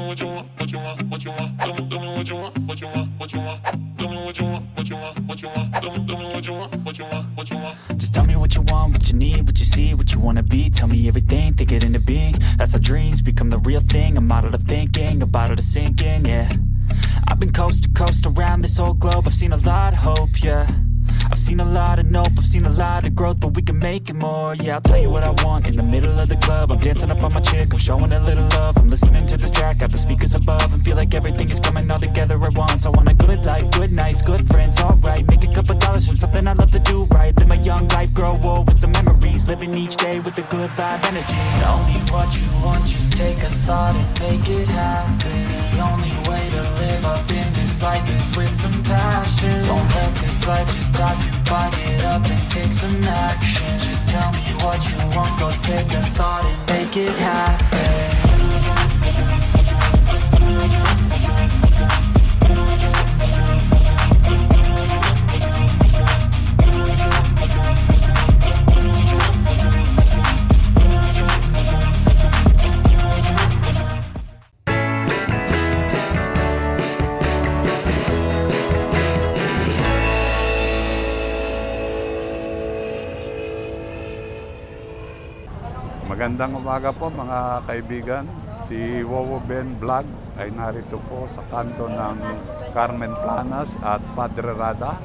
what you want, what you want, what you want. Tell me what you want, what you want, what you want. Tell me what you want, what you want, what you want. Tell me what you want, what you want, what you want. Just tell me what you want, what you need, what you see, what you wanna be. Tell me everything, think it into being. That's how dreams become the real thing. A model of thinking, a bottle to sink in, yeah. I've been coast to coast around this whole globe. I've seen a lot of hope, yeah. I've seen a lot of nope, I've seen a lot of growth, but we can make it more, yeah. I'll tell you what I want in the middle of the club. I'm dancing up on my chick, I'm showing a little love. I'm listening to this track, got the speakers above, and feel like everything is coming all together at once. I want a good life, good nights, good friends, alright. Make a couple dollars from something I love to do right. Live my young life, grow old with some memories. Living each day with a good vibe energy. Tell me what you want, just take a thought and make it happen. The only way to live up in this life is with some passion. Don't let this life just pass you by, get up and take some action. Just tell me what you want, go take a thought and make it happen. Magandang umaga po mga kaibigan. Si Wowo Ben Vlog ay narito po sa kanto ng Carmen Planas at Padre Rada.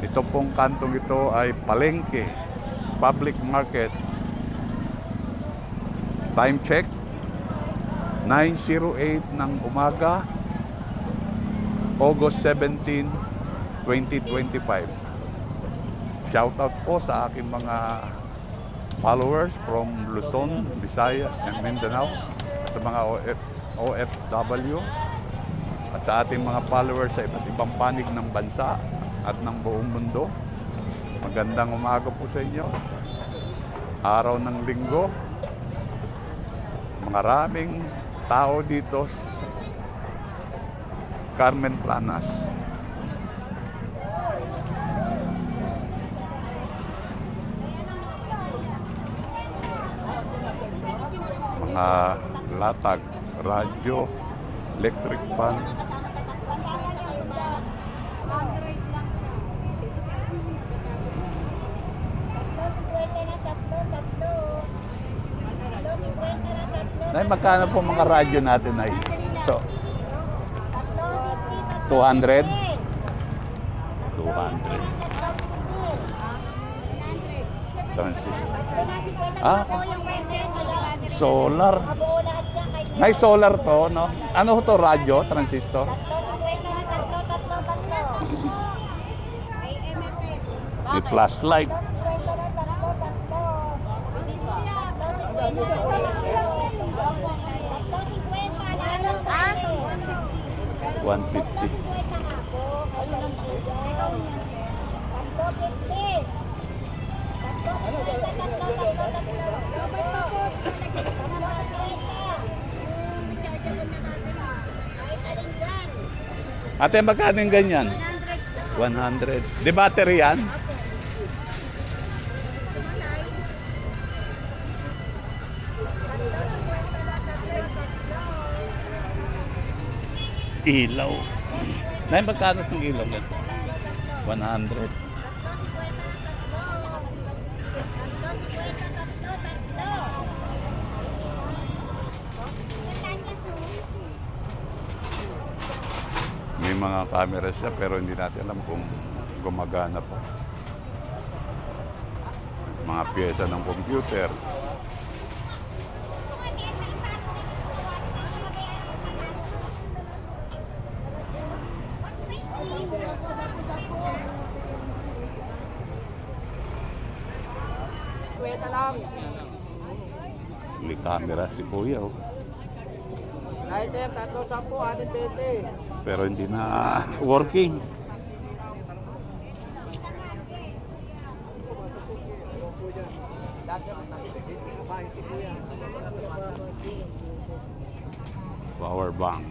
Ito pong kantong ito ay palengke, public market. Time check, 9:08 ng umaga, August 17, 2025. Shoutout po sa aking mga followers from Luzon, Visayas, and Mindanao, sa mga OFW, at sa ating mga followers sa iba't ibang panig ng bansa at ng buong mundo. Magandang umaga po sa inyo. Araw ng linggo. Maraming tao dito sa Carmen Planas. Mga latag, radyo, electric fan. Nay, magkano po mga radyo natin ay? Ito. 200? 200. Transistor. Ah, solar. Nay, solar to, no? Ano to, radyo, transistor? May flashlight. $150. Ate, magkano yung ganyan? 100. Di battery yan? Ilaw. Nay, magkano itong ilaw nito? 100. May mga camera siya pero hindi natin alam kung gumagana pa. Mga piyesa ng computer. May camera si Kuya, oh. Lighter, 310, 620. Pero hindi na working. Power bank.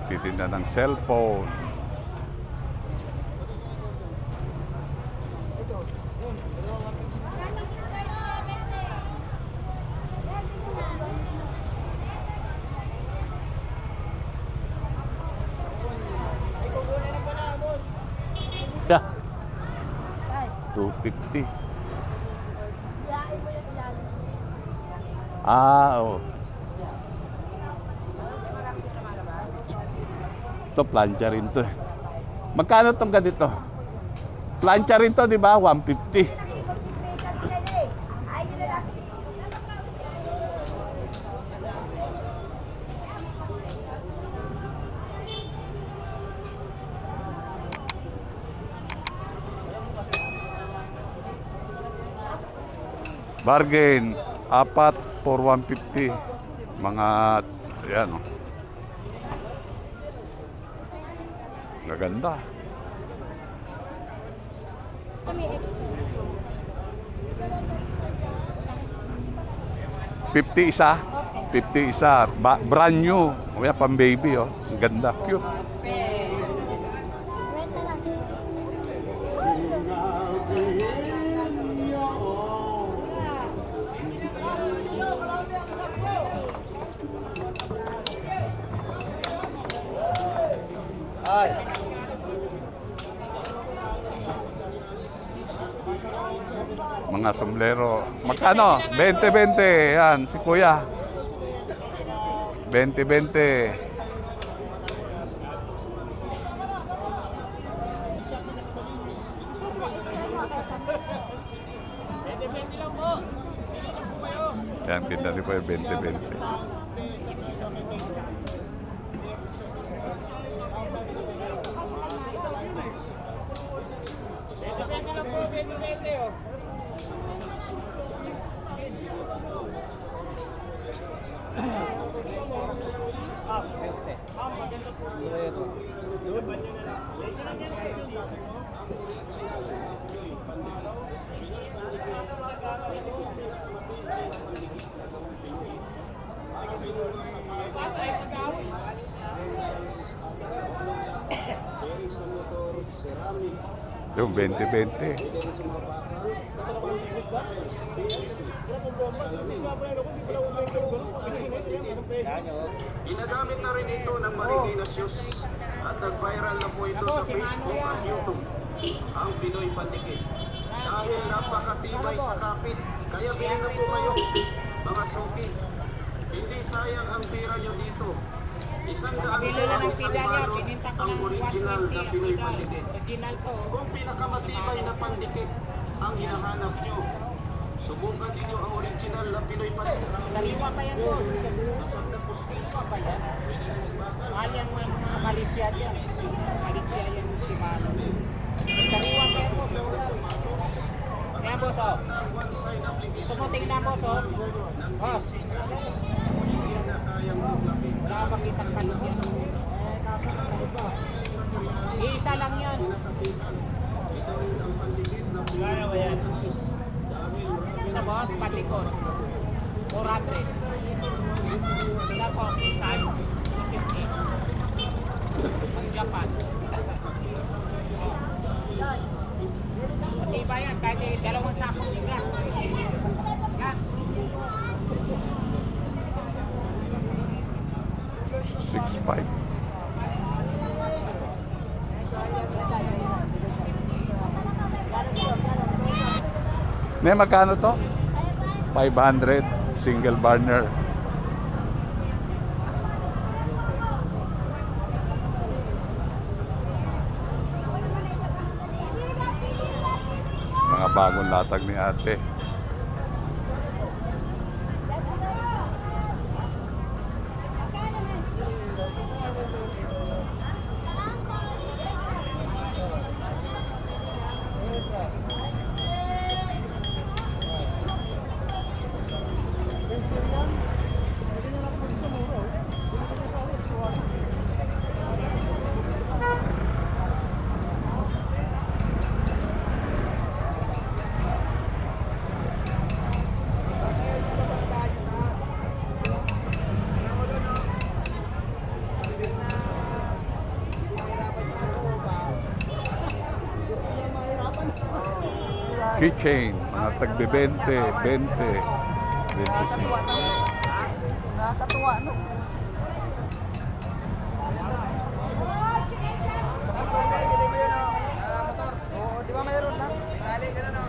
nagtitinda ng cellphone. Yeah. 250. Oo. Ito, plancha rin to. Magkano tong ganito? Plancha rin to, di ba? 150. Bargain, 4 for 150. Mga, yan o. Gaganda. $50 isa. 50 isa. Brand new. O yan, pang baby oh. Ang ganda. Cute. Mga sombrero. Magkano? 20-20. Yan, si Kuya. 20-20. Yan, kita niyo po yung 20-20. Yung 20-20. Ginagamit na rin ito ng Marikina Shoes at nag-viral na po ito sa Facebook at YouTube, ang Pinoy Pandikit. Dahil napakatibay sa kapit, kaya bilhin na po kayo, mga suki. Hindi sayang ang pira nyo dito. Isang daan po ang isang balot, ang original na Pinoy Pandikit. Kung pinakamatibay na pandikit ang hinahanap nyo, subukan ninyo ang original na Pinoy Pandikit. Sariwa pa yan, boss. Sariwa pa yan. Mahal yan mga Malaysia dyan. Malaysia yan si Malo. Sariwa pa yan, boss. Kaya, boss, oh. Gusto mo tingnan, boss, oh. Boss. Wala ka makitang kalit yan. Iisa lang yan. Kaya ba yan? Ito, boss, patikon. 400. Ito po, style. 250. Ang Japan. Pati ba yan? Kahit dalawang sakong bigla. Yan. 6.5. May magkano to? 500. Single burner. Mga bagong latag ni ate. keychain, mga tagbe-20, 20, 25. Nakakatuwa, no? Oo, di ba mayroon na? Sali ka na, no?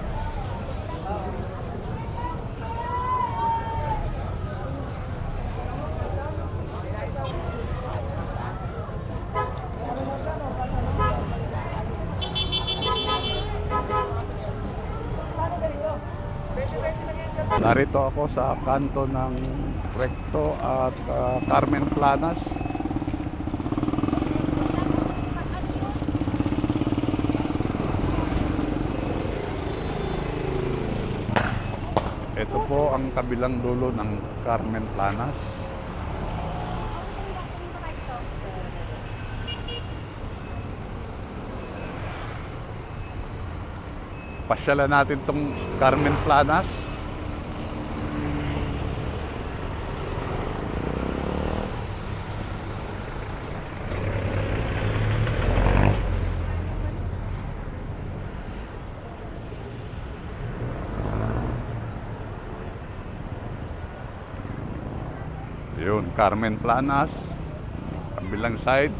Narito ako sa kanto ng Recto at Carmen Planas. Ito po ang kabilang dulo ng Carmen Planas. Pasyalan natin tong Carmen Planas. Yun, Carmen Planas, kabilang side.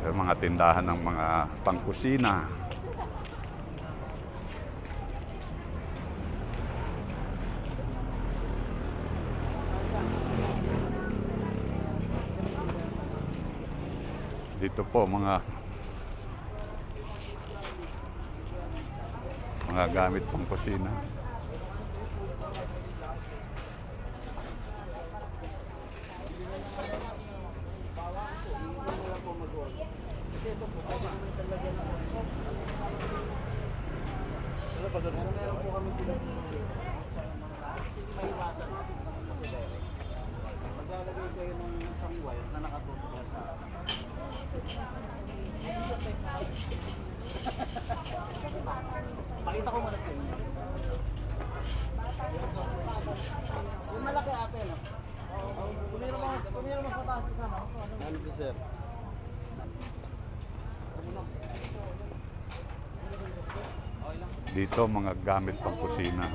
Yung mga tindahan ng mga pangkusina. Dito po mga gamit pang kusina. Maglalagay kayo ng isang wire na nakatutok sa pakita ko muna sa inyo. Yung malaki ate, no? Tumira mo sa taas isa, no? Ano po, sir? Dito mga gamit pang kusina.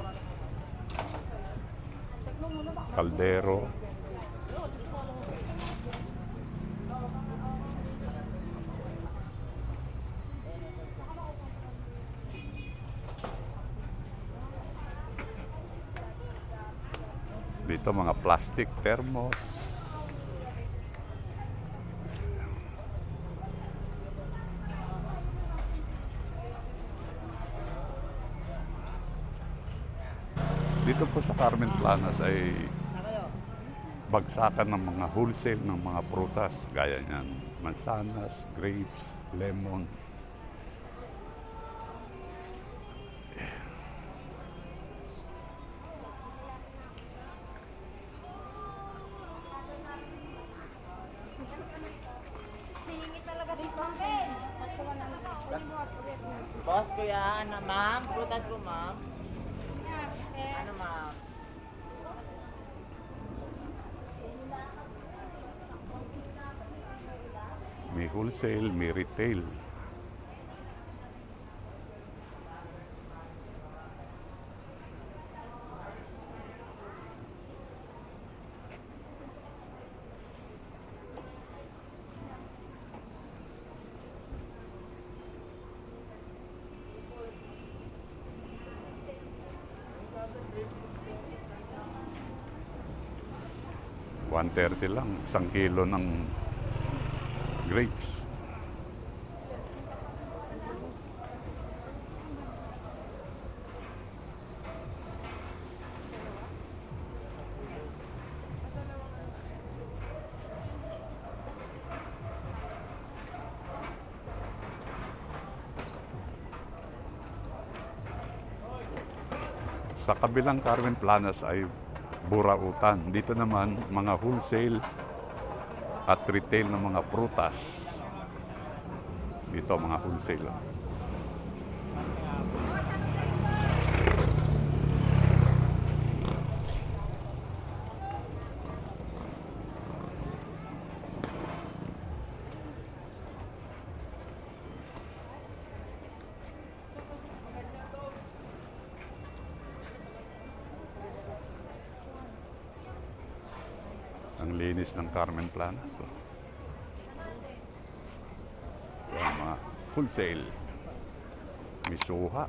Kaldero. Dito mga plastic thermos. Dito po sa Carmen Planas ay bagsakan ng mga wholesale ng mga prutas gaya niyan, mansanas, grapes, lemon. Boss, kuya, ano ma'am? Prutas po ma'am? Ano ma'am? May wholesale, may retail. $130 lang, 1 kilo ng grapes. Sa kabilang Carmen Planas ay burautan. Dito naman mga wholesale at retail ng mga prutas. Dito mga wholesale. Ang linis ng Carmen Planas. So, yan, mga wholesale. Misuha.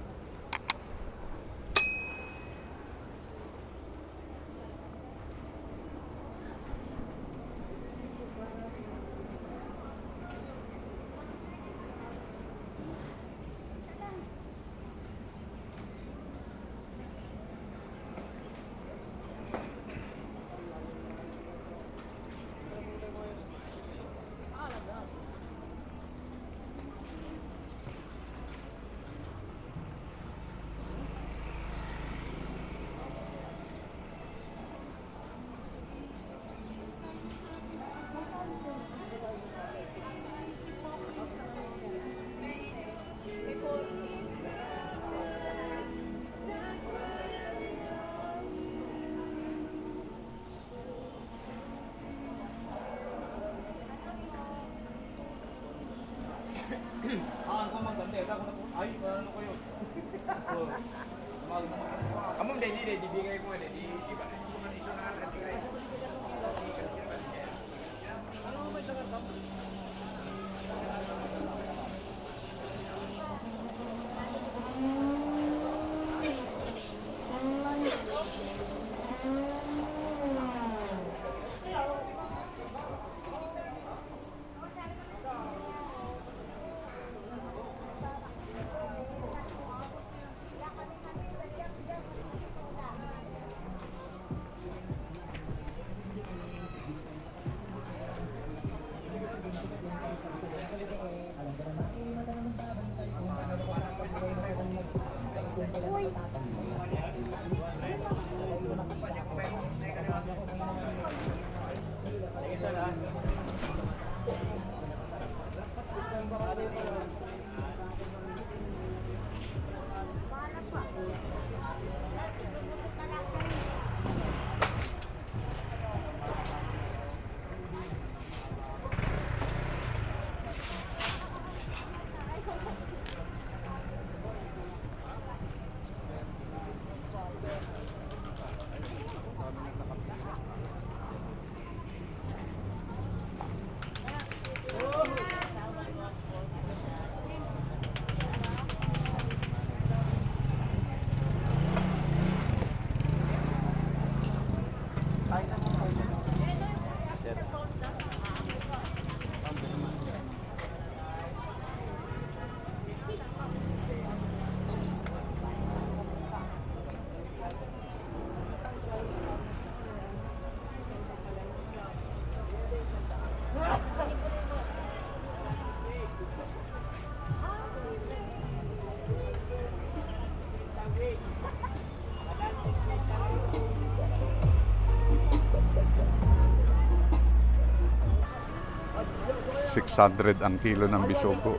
$600 ang kilo ng bisogo.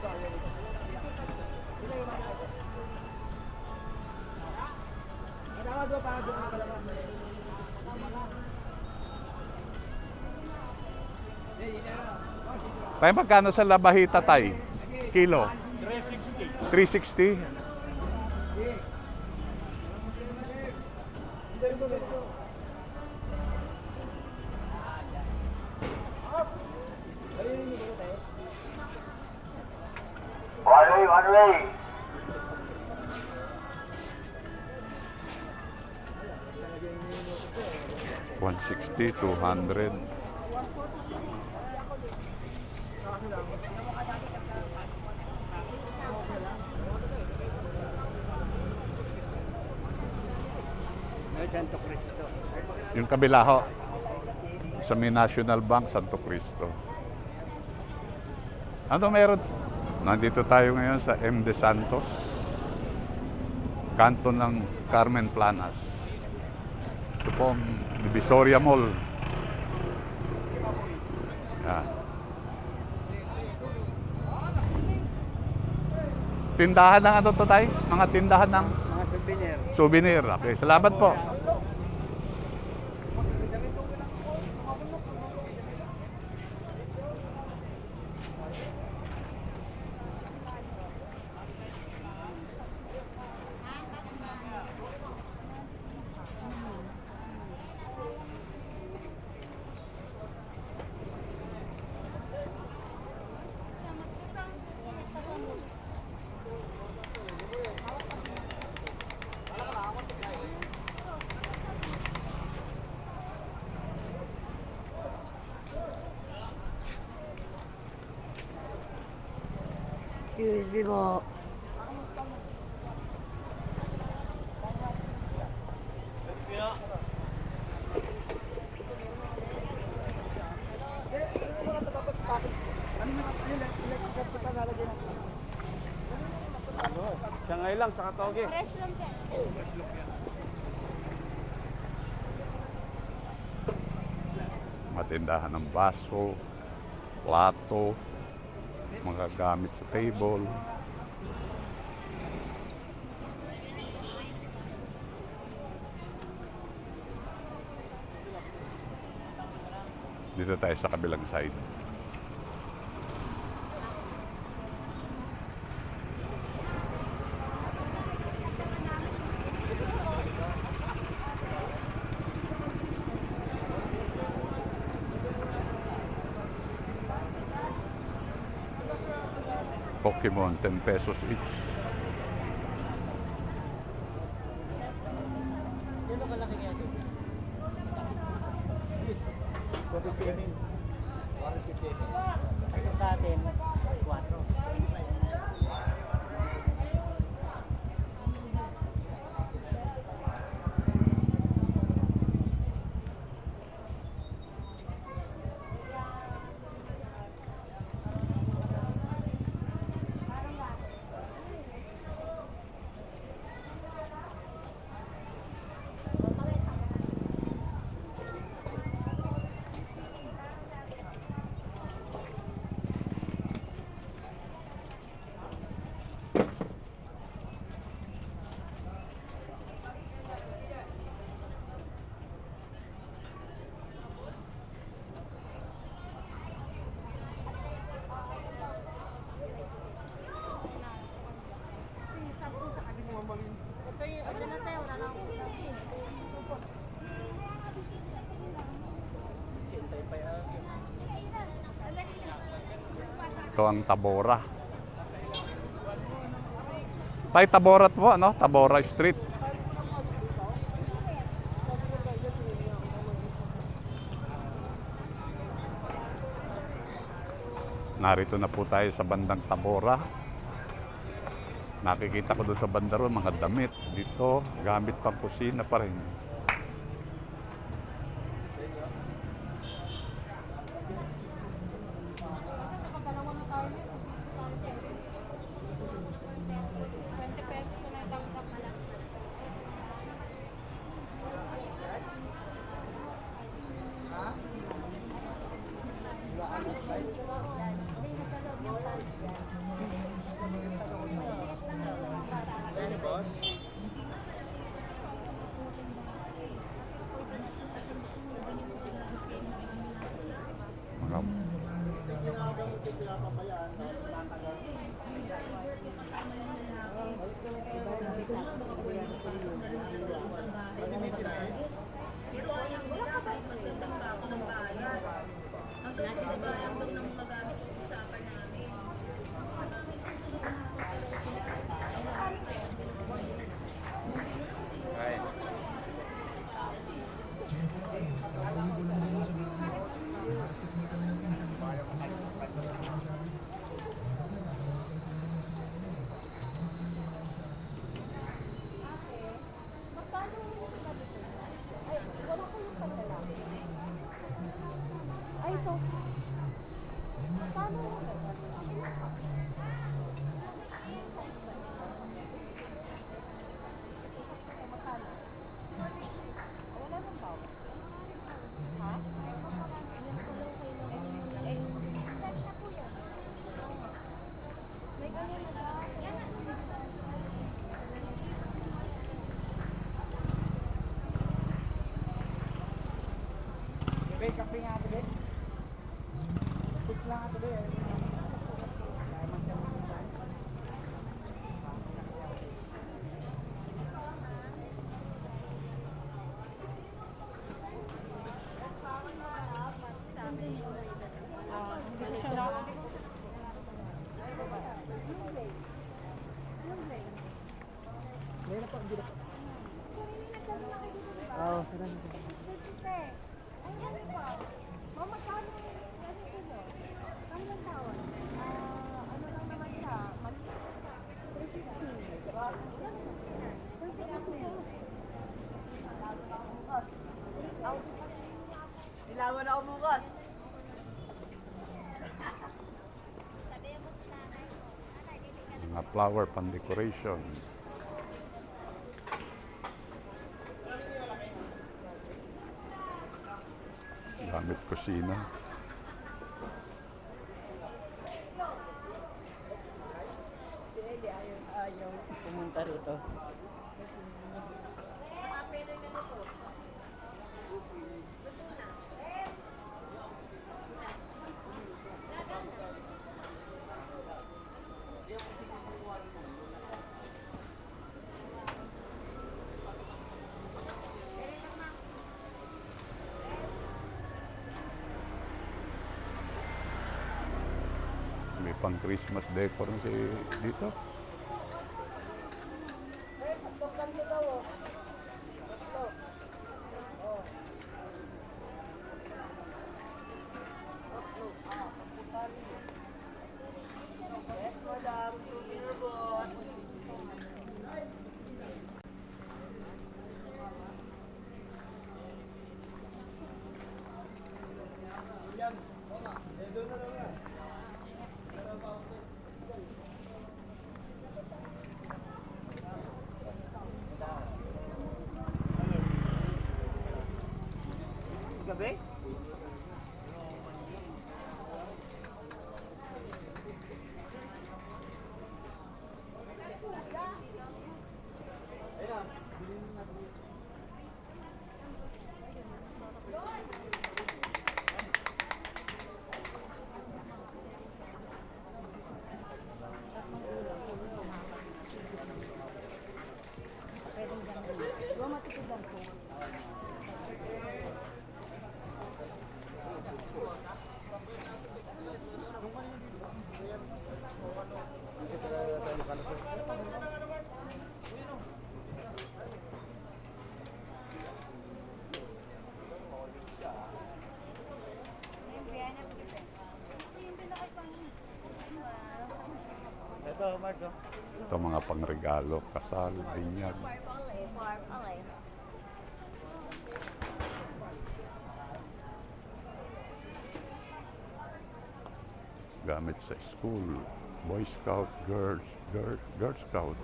Tayo magkano sa labahita tay? Kilo? 360. 360? One way. 160, 200. Santo Cristo. Yung kabila ho, sa may National Bank, Santo Cristo. Ano meron? Nandito tayo ngayon sa M. De Santos, kanto ng Carmen Planas. Ito po ang Divisoria Mall. Yan. Tindahan ng ano to tayo? Mga tindahan ng Mga souvenir. souvenir. Okay, salamat po. USB mo. Siyangay lang sa katoge. Matindahan ng baso, plato, mga gamit sa table. Dito tayo sa kabilang side. Pokemon, 10 pesos each. Sa atin, 4. Ito ang Tabora. Tay, Tabora po, ano? Tabora Street. Narito na po tayo sa bandang Tabora. Nakikita ko doon sa banda ron, mga damit. Dito, gamit pang kusina pa rin. Mga Kape nga ito din. Stick lang ito din. Ano lang naman siya, Nilawan ako bukas. Mga flower pan decoration. Gamit kusina. Si Eli ayaw pumunta rito. May pang Christmas decor si dito. Madam, souvenir boss. Gabi? Ito, Marco. Ito mga pangregalo, kasal, binyag. Gamit sa school, Boy Scout, Girl Scout.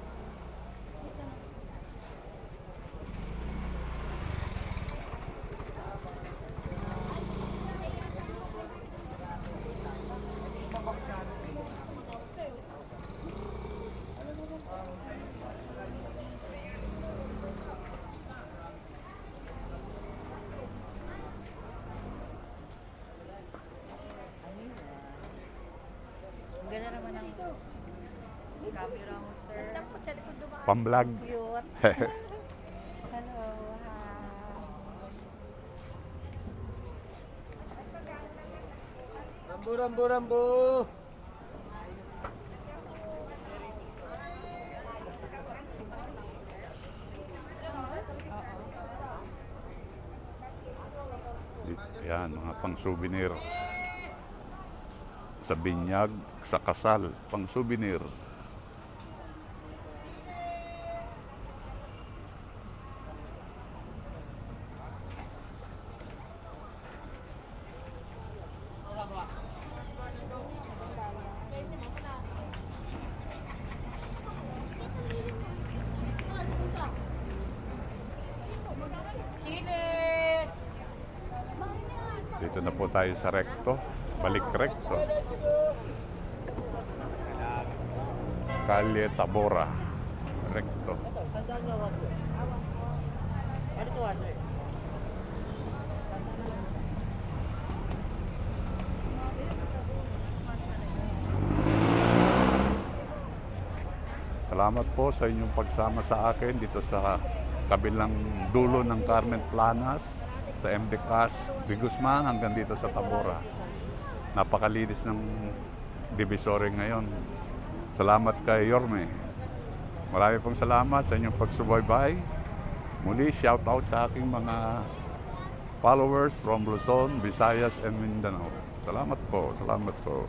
Ganda naman ang camera mo, sir. Pamblog. Cute. Hello, Rambo, Rambo, Rambo! Yan, mga pang souvenir. Sa binyag, sa kasal, pang souvenir. Dito na po tayo sa Recto. Balik Recto. Calle Tabora. Recto. Saan niya wato? Ano ito wato eh? Salamat po sa inyong pagsama sa akin dito sa kabilang dulo ng Carmen Planas, sa MD Cash, de Guzman hanggang dito sa Tabora. Napakalinis ng Divisoria ngayon. Salamat kay Yorme. Marami pong salamat sa inyong pagsubaybay. Muli, shout out sa aking mga followers from Luzon, Visayas, and Mindanao. Salamat po, salamat po.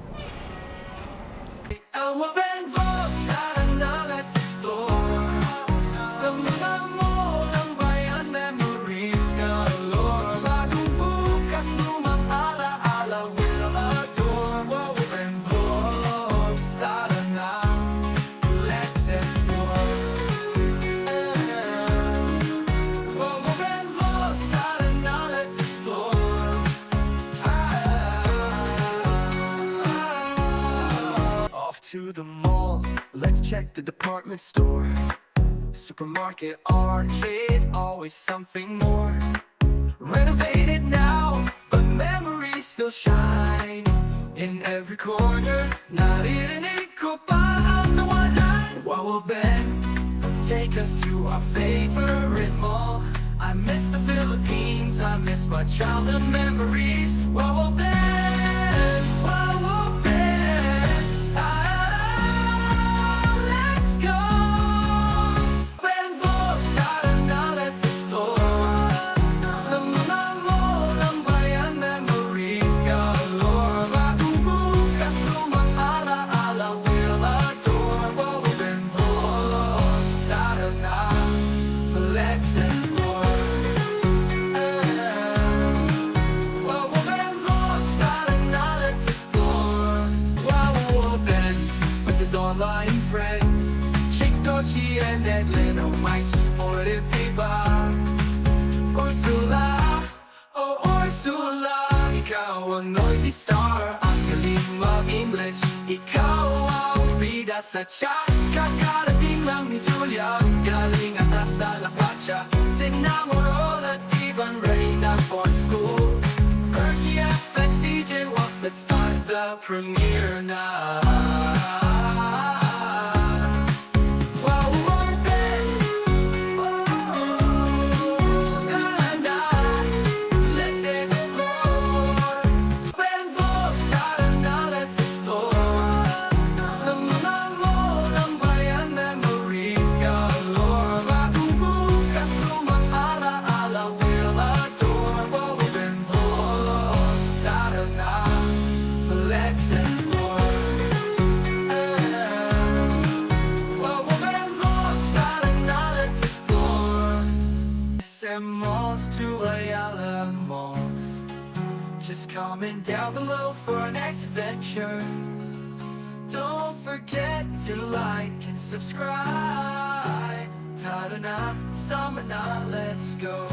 Our band voice, let's explore. Some of check the department store, supermarket, arcade, always something more. Renovated now, but memories still shine in every corner. Naririnig ko pa ang tawanan. Wawa Ben, take us to our favorite mall. I miss the Philippines, I miss my childhood memories. Wawa Ben, Wawa Ben, let's go. Benvos, tara na, let's explore. Sa mga mall ng bayan, memories galore. Bagong bukas, lumang alaala, we'll adore. Wawa Benvos, tara na, let's explore. Wawa Benvos, tara na, let's explore. Wawa Ben, with his online friends, Chick Dochi and Edlin, oh my so supportive, diba? Ursula, oh Ursula, ikaw ang noisy star, ang galing mag-English. Ikaw ang bida sa chat, kakarating lang ni Julia, galing atas sa La Pacha. Sinamorol at Ivan Reyna for school, Erky F and CJ Walks, let's start the premiere now. Wawa Ben, let's explore. Benvos, tara na, let's explore. Sa mga mall ng bayan, memories galore. Bagong bukas, lumang alaala, we'll adore. Wawa Benvos, tara na, let's explore. Wawa Benvos, tara na, let's explore. SM Malls to Ayala Malls, just comment down below for our next adventure. Don't forget to like and subscribe. Tara na, sama na, let's go.